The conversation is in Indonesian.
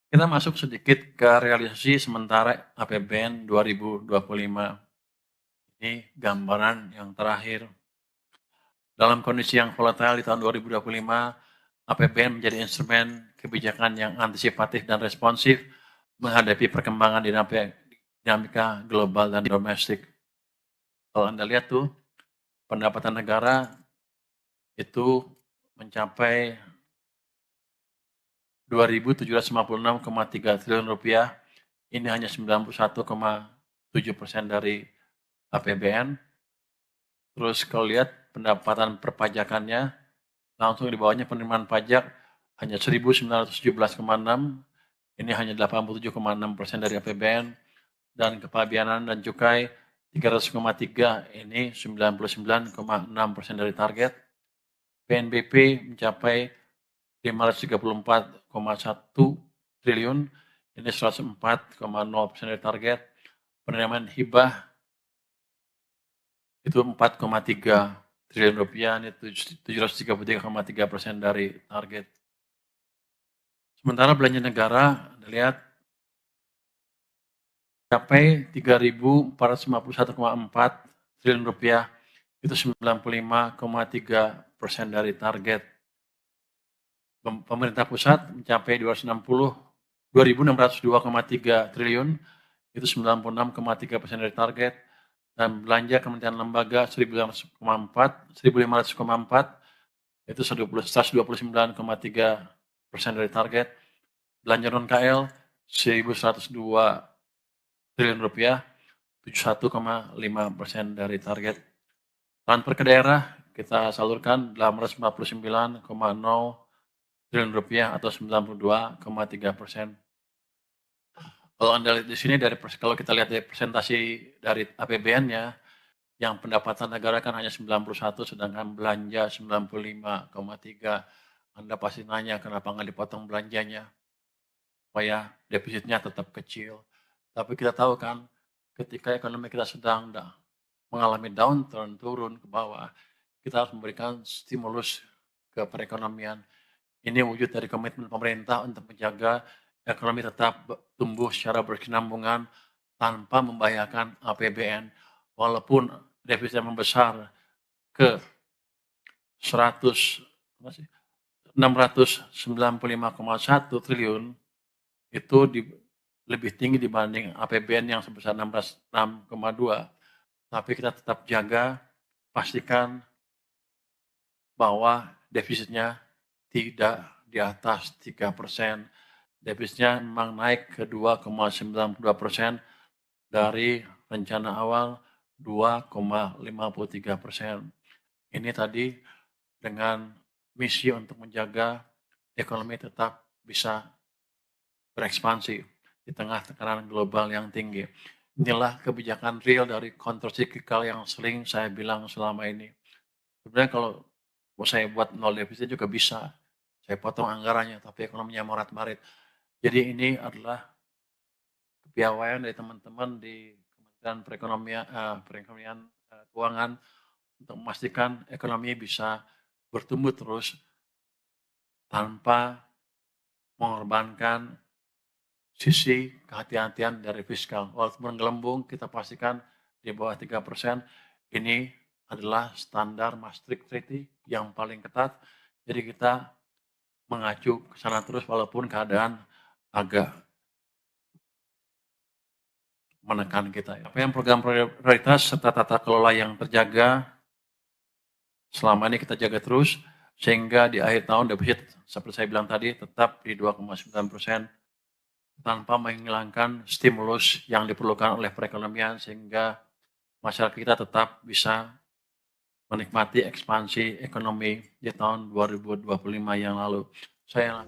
Kita masuk sedikit ke realisasi sementara APBN 2025. Ini gambaran yang terakhir. Dalam kondisi yang volatile di tahun 2025, APBN menjadi instrumen kebijakan yang antisipatif dan responsif menghadapi perkembangan dinamika global dan domestik. Kalau Anda lihat tuh, pendapatan negara itu mencapai 2.756,3 triliun rupiah. Ini hanya 91,7% dari APBN. Terus kalau lihat pendapatan perpajakannya, langsung di bawahnya penerimaan pajak hanya 1.917,6, ini hanya 87,6% dari APBN, dan kepabianan dan cukai 300,3, ini 99,6% dari target. PNBP mencapai 534,1 triliun, ini 104,0% dari target. Penerimaan hibah itu 4,3 triliun rupiah, ini 733,3% dari target. Sementara belanja negara, Anda lihat, mencapai 3.451,4 triliun rupiah, itu 95,3% dari target. Pemerintah pusat mencapai 2.602,3 triliun, itu 96,3% dari target. Dan belanja kementerian lembaga 1.500,4, itu 129,3% dari target. Belanja non-KL 1.102 triliun rupiah, 71,5% dari target. Transfer ke daerah kita salurkan 849,0 triliun rupiah atau 92,3%. Kalau Anda lihat di sini, kalau kita lihat dari presentasi dari APBN-nya, yang pendapatan negara kan hanya 91, sedangkan belanja 95,3. Anda pasti nanya kenapa nggak dipotong belanjanya, supaya defisitnya tetap kecil. Tapi kita tahu kan, ketika ekonomi kita sedang mengalami downturn, turun ke bawah, kita harus memberikan stimulus ke perekonomian. Ini wujud dari komitmen pemerintah untuk menjaga ekonomi tetap tumbuh secara berkesinambungan tanpa membahayakan APBN. Walaupun defisit membesar ke 695,1 triliun, itu lebih tinggi dibanding APBN yang sebesar 606,2. Tapi kita tetap jaga, pastikan bahwa defisitnya tidak di atas 3%. Defisitnya memang naik ke 2,92% dari rencana awal 2,53%. Ini tadi dengan misi untuk menjaga ekonomi tetap bisa berekspansi di tengah tekanan global yang tinggi. Inilah kebijakan real dari countercyclical yang sering saya bilang selama ini. Sebenarnya kalau saya buat nol defisit juga bisa. Saya potong anggarannya, tapi ekonominya morat-marit. Jadi ini adalah kepiawaian dari teman-teman di Kementerian Perekonomian Keuangan untuk memastikan ekonomi bisa bertumbuh terus tanpa mengorbankan sisi kehati-hatian dari fiskal. Walaupun gelembung, kita pastikan di bawah 3%, ini adalah standar Maastricht Treaty yang paling ketat. Jadi kita mengacu ke sana terus walaupun keadaan agak menekan kita. Apa yang program prioritas serta tata kelola yang terjaga selama ini kita jaga terus, sehingga di akhir tahun defisit seperti saya bilang tadi tetap di 2,9%, tanpa menghilangkan stimulus yang diperlukan oleh perekonomian, sehingga masyarakat kita tetap bisa menikmati ekspansi ekonomi di tahun 2025 yang lalu. Saya